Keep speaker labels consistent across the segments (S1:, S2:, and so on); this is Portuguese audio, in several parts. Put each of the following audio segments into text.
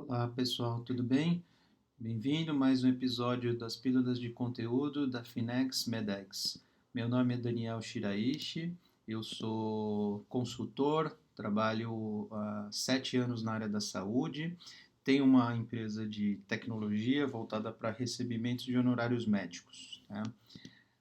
S1: Olá pessoal, tudo bem? Bem-vindo a mais um episódio das Pílulas de Conteúdo da Finex Medex. Meu nome é Daniel Shiraishi, eu sou consultor, trabalho há 7 anos na área da saúde, tenho uma empresa de tecnologia voltada para recebimentos de honorários médicos. Tá?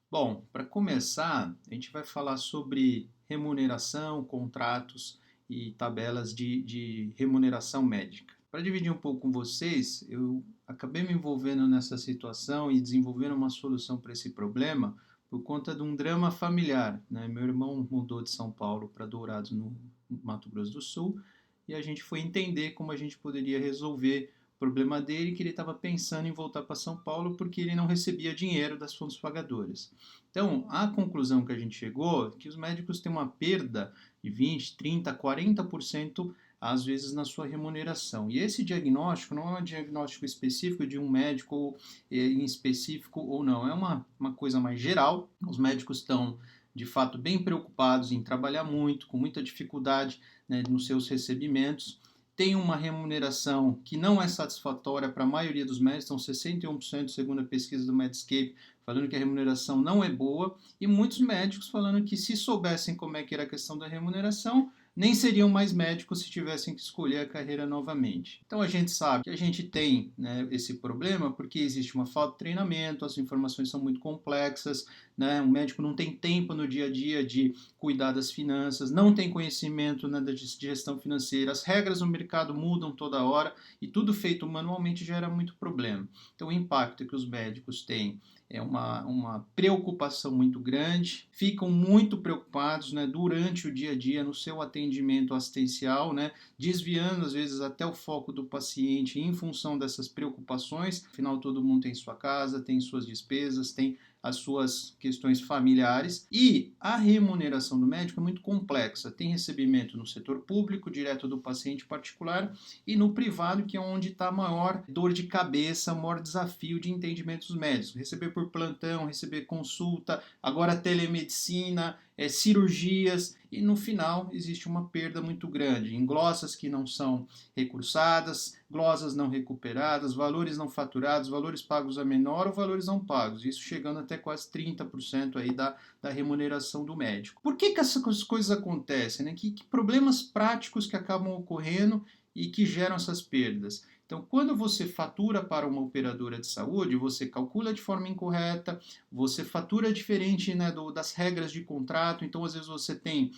S1: Bom, para começar, a gente vai falar sobre remuneração, contratos e tabelas de remuneração médica. Para dividir um pouco com vocês, eu acabei me envolvendo nessa situação e desenvolvendo uma solução para esse problema por conta de um drama familiar. Né? Meu irmão mudou de São Paulo para Dourados, no Mato Grosso do Sul, e a gente foi entender como a gente poderia resolver o problema dele, que ele estava pensando em voltar para São Paulo porque ele não recebia dinheiro das fontes pagadoras. Então, a conclusão que a gente chegou é que os médicos têm uma perda de 20, 30, 40% às vezes na sua remuneração. E esse diagnóstico não é um diagnóstico específico de um médico em específico ou não, é uma coisa mais geral. Os médicos estão de fato bem preocupados em trabalhar muito, com muita dificuldade, né, nos seus recebimentos. Tem uma remuneração que não é satisfatória para a maioria dos médicos, então 61% segundo a pesquisa do Medscape, falando que a remuneração não é boa, e muitos médicos falando que se soubessem como é que era a questão da remuneração, nem seriam mais médicos se tivessem que escolher a carreira novamente. Então a gente sabe que a gente tem, né, esse problema porque existe uma falta de treinamento, as informações são muito complexas, né, o médico não tem tempo no dia a dia de cuidar das finanças, não tem conhecimento, né, da gestão financeira, as regras no mercado mudam toda hora e tudo feito manualmente gera muito problema. Então o impacto que os médicos têm é uma preocupação muito grande, ficam muito preocupados, né, durante o dia a dia no seu atendimento assistencial, né, desviando às vezes até o foco do paciente em função dessas preocupações. Afinal, todo mundo tem sua casa, tem suas despesas, tem as suas questões familiares, e a remuneração do médico é muito complexa. Tem recebimento no setor público, direto do paciente particular, e no privado, que é onde está a maior dor de cabeça, o maior desafio de entendimento dos médicos. Receber por plantão, receber consulta, agora telemedicina, cirurgias, e no final existe uma perda muito grande em glosas que não são recursadas, glosas não recuperadas, valores não faturados, valores pagos a menor ou valores não pagos, isso chegando até quase 30% aí da remuneração do médico. Por que essas coisas acontecem? Né? Que problemas práticos que acabam ocorrendo e que geram essas perdas? Então, quando você fatura para uma operadora de saúde, você calcula de forma incorreta, você fatura diferente, né, das regras de contrato, então às vezes você tem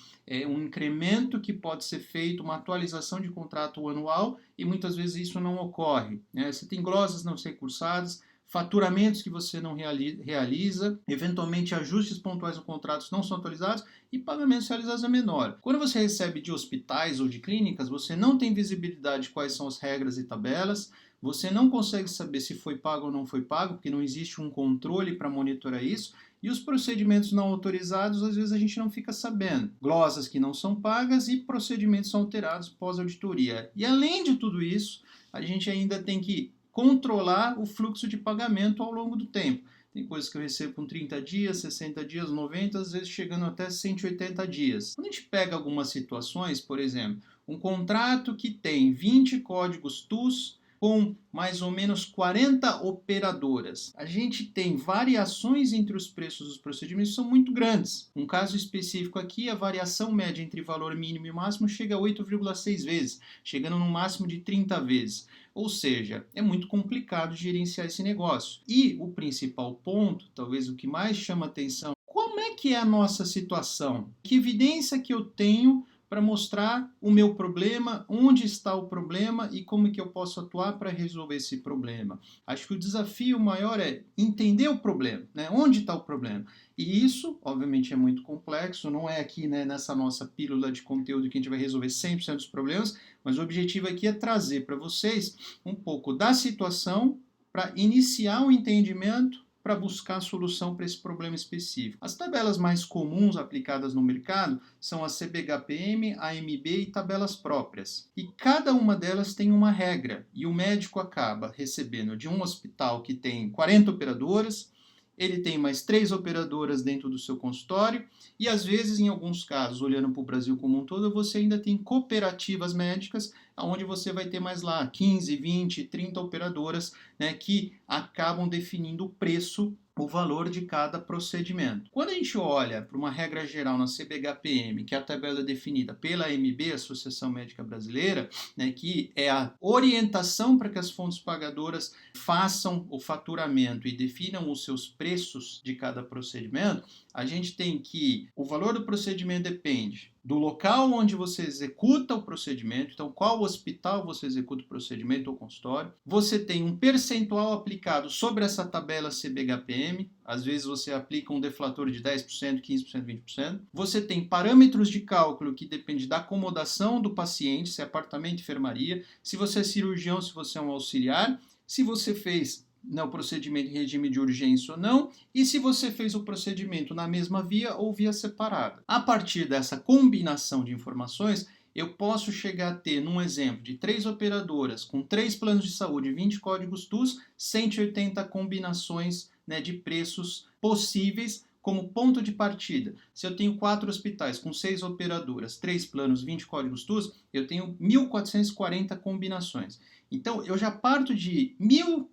S1: um incremento que pode ser feito, uma atualização de contrato anual, e muitas vezes isso não ocorre. Né? Você tem glosas não recursadas, faturamentos que você não realiza, eventualmente ajustes pontuais no contrato não são atualizados e pagamentos realizados a menor. Quando você recebe de hospitais ou de clínicas, você não tem visibilidade de quais são as regras e tabelas, você não consegue saber se foi pago ou não foi pago, porque não existe um controle para monitorar isso, e os procedimentos não autorizados, às vezes a gente não fica sabendo. Glosas que não são pagas e procedimentos são alterados pós-auditoria. E além de tudo isso, a gente ainda tem que controlar o fluxo de pagamento ao longo do tempo. Tem coisas que eu recebo com 30 dias, 60 dias, 90, às vezes chegando até 180 dias. Quando a gente pega algumas situações, por exemplo, um contrato que tem 20 códigos TUS com mais ou menos 40 operadoras. A gente tem variações entre os preços dos procedimentos que são muito grandes. Um caso específico aqui, a variação média entre valor mínimo e máximo chega a 8,6 vezes, chegando no máximo de 30 vezes. Ou seja, é muito complicado gerenciar esse negócio. E o principal ponto, talvez o que mais chama atenção, como é que é a nossa situação? Que evidência que eu tenho para mostrar o meu problema, onde está o problema e como que eu posso atuar para resolver esse problema. Acho que o desafio maior é entender o problema, né? Onde está o problema. E isso, obviamente, é muito complexo, não é aqui, né, nessa nossa pílula de conteúdo que a gente vai resolver 100% dos problemas, mas o objetivo aqui é trazer para vocês um pouco da situação para iniciar o entendimento para buscar a solução para esse problema específico. As tabelas mais comuns aplicadas no mercado são a CBHPM, AMB e tabelas próprias. E cada uma delas tem uma regra, e o médico acaba recebendo de um hospital que tem 40 operadoras, ele tem mais 3 operadoras dentro do seu consultório, e às vezes, em alguns casos, olhando para o Brasil como um todo, você ainda tem cooperativas médicas onde você vai ter mais lá 15, 20, 30 operadoras, né, que acabam definindo o preço, o valor de cada procedimento. Quando a gente olha para uma regra geral na CBHPM, que é a tabela definida pela AMB, Associação Médica Brasileira, né, que é a orientação para que as fontes pagadoras façam o faturamento e definam os seus preços de cada procedimento, a gente tem que o valor do procedimento depende do local onde você executa o procedimento, então qual hospital você executa o procedimento ou consultório. Você tem um percentual aplicado sobre essa tabela CBHPM, às vezes você aplica um deflator de 10%, 15%, 20%. Você tem parâmetros de cálculo que depende da acomodação do paciente, se é apartamento, enfermaria, se você é cirurgião, se você é um auxiliar, se você fez o procedimento em regime de urgência ou não, e se você fez o procedimento na mesma via ou via separada. A partir dessa combinação de informações, eu posso chegar a ter, num exemplo, de 3 operadoras com 3 planos de saúde, 20 códigos TUS, 180 combinações, né, de preços possíveis como ponto de partida. Se eu tenho 4 hospitais com 6 operadoras, 3 planos, 20 códigos TUS, eu tenho 1.440 combinações. Então, eu já parto de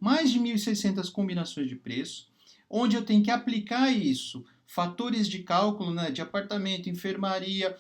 S1: mais de 1.600 combinações de preço, onde eu tenho que aplicar isso, fatores de cálculo, né, de apartamento, enfermaria,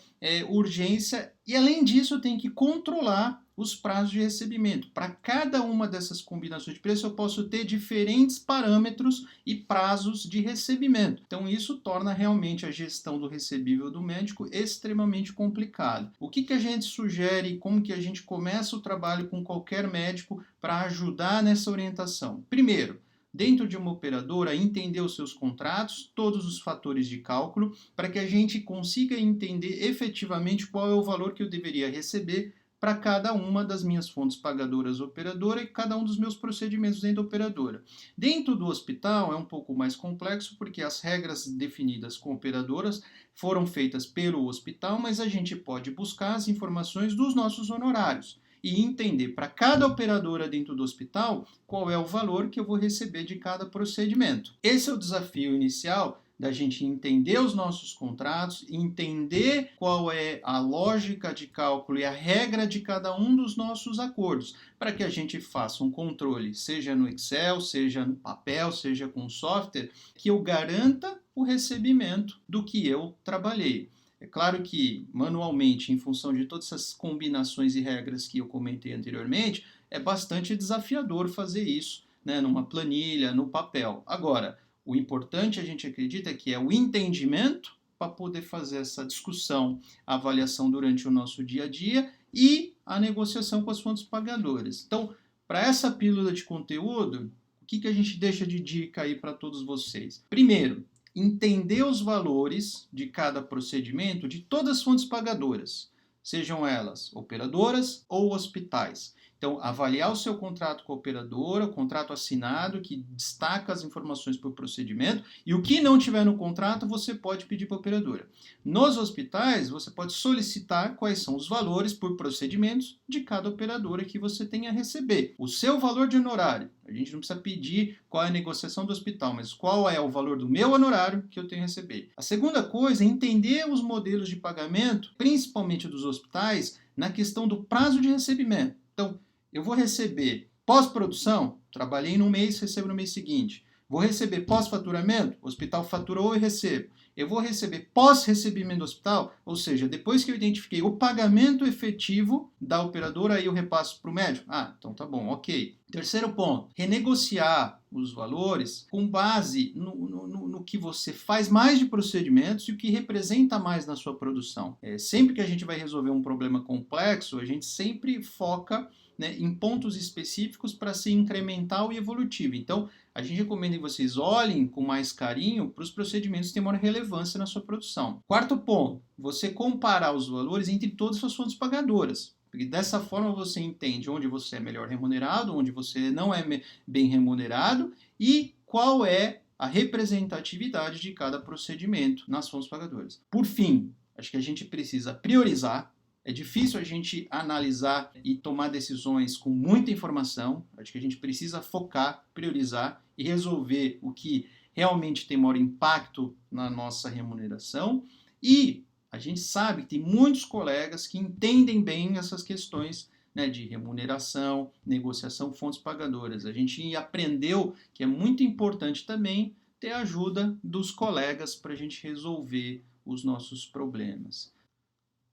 S1: urgência, e além disso eu tenho que controlar os prazos de recebimento. Para cada uma dessas combinações de preço eu posso ter diferentes parâmetros e prazos de recebimento. Então isso torna realmente a gestão do recebível do médico extremamente complicada. O que a gente sugere, como que a gente começa o trabalho com qualquer médico para ajudar nessa orientação? Primeiro, dentro de uma operadora, entender os seus contratos, todos os fatores de cálculo, para que a gente consiga entender efetivamente qual é o valor que eu deveria receber para cada uma das minhas fontes pagadoras operadora e cada um dos meus procedimentos dentro da operadora. Dentro do hospital é um pouco mais complexo, porque as regras definidas com operadoras foram feitas pelo hospital, mas a gente pode buscar as informações dos nossos honorários e entender para cada operadora dentro do hospital qual é o valor que eu vou receber de cada procedimento. Esse é o desafio inicial da gente entender os nossos contratos, entender qual é a lógica de cálculo e a regra de cada um dos nossos acordos, para que a gente faça um controle, seja no Excel, seja no papel, seja com software, que eu garanta o recebimento do que eu trabalhei. É claro que, manualmente, em função de todas essas combinações e regras que eu comentei anteriormente, é bastante desafiador fazer isso, né, numa planilha, no papel. Agora, o importante, a gente acredita, que é o entendimento para poder fazer essa discussão, a avaliação durante o nosso dia a dia e a negociação com as fontes pagadoras. Então, para essa pílula de conteúdo, o que a gente deixa de dica aí para todos vocês? Primeiro, entender os valores de cada procedimento de todas as fontes pagadoras, sejam elas operadoras ou hospitais. Então, avaliar o seu contrato com a operadora, o contrato assinado, que destaca as informações por procedimento, e o que não tiver no contrato, você pode pedir para a operadora. Nos hospitais, você pode solicitar quais são os valores por procedimentos de cada operadora que você tenha a receber. O seu valor de honorário. A gente não precisa pedir qual é a negociação do hospital, mas qual é o valor do meu honorário que eu tenho a receber. A segunda coisa é entender os modelos de pagamento, principalmente dos hospitais, na questão do prazo de recebimento. Então, eu vou receber pós-produção, trabalhei no mês, recebo no mês seguinte. Vou receber pós-faturamento, o hospital faturou e recebo. Eu vou receber pós-recebimento do hospital, ou seja, depois que eu identifiquei o pagamento efetivo da operadora, aí eu repasso para o médico. Ah, então tá bom, ok. Terceiro ponto, renegociar os valores com base no que você faz mais de procedimentos e o que representa mais na sua produção. Sempre que a gente vai resolver um problema complexo, a gente sempre foca, né, em pontos específicos para ser incremental e evolutivo. Então, a gente recomenda que vocês olhem com mais carinho para os procedimentos que têm maior relevância na sua produção. Quarto ponto, você comparar os valores entre todas as suas fontes pagadoras. Porque dessa forma você entende onde você é melhor remunerado, onde você não é bem remunerado e qual é a representatividade de cada procedimento nas fontes pagadoras. Por fim, acho que a gente precisa priorizar. É difícil a gente analisar e tomar decisões com muita informação. Acho que a gente precisa focar, priorizar e resolver o que realmente tem maior impacto na nossa remuneração. E a gente sabe que tem muitos colegas que entendem bem essas questões né, de remuneração, negociação com fontes pagadoras. A gente aprendeu que é muito importante também ter a ajuda dos colegas para a gente resolver os nossos problemas.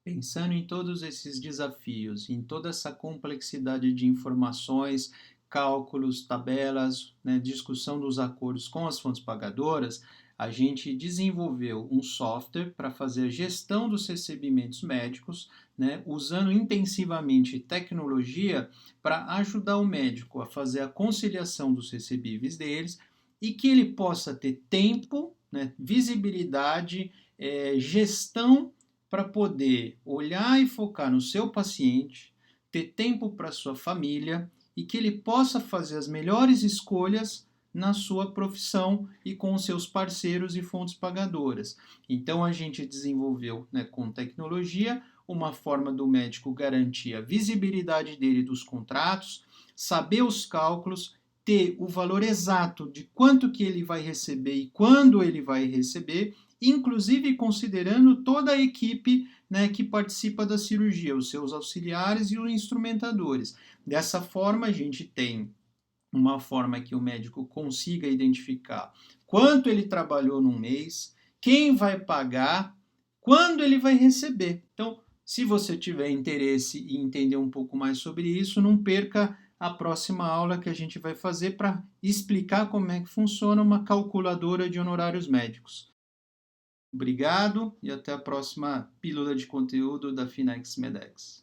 S1: Pensando em todos esses desafios, em toda essa complexidade de informações, cálculos, tabelas, né, discussão dos acordos com as fontes pagadoras, a gente desenvolveu um software para fazer a gestão dos recebimentos médicos, né, usando intensivamente tecnologia para ajudar o médico a fazer a conciliação dos recebíveis deles e que ele possa ter tempo, né, visibilidade, gestão para poder olhar e focar no seu paciente, ter tempo para sua família e que ele possa fazer as melhores escolhas na sua profissão e com os seus parceiros e fontes pagadoras. Então a gente desenvolveu, né, com tecnologia, uma forma do médico garantir a visibilidade dele dos contratos, saber os cálculos, ter o valor exato de quanto que ele vai receber e quando ele vai receber, inclusive considerando toda a equipe, né, que participa da cirurgia, os seus auxiliares e os instrumentadores. Dessa forma, a gente tem uma forma que o médico consiga identificar quanto ele trabalhou num mês, quem vai pagar, quando ele vai receber. Então, se você tiver interesse em entender um pouco mais sobre isso, não perca a próxima aula que a gente vai fazer para explicar como é que funciona uma calculadora de honorários médicos. Obrigado e até a próxima pílula de conteúdo da Finex Medex.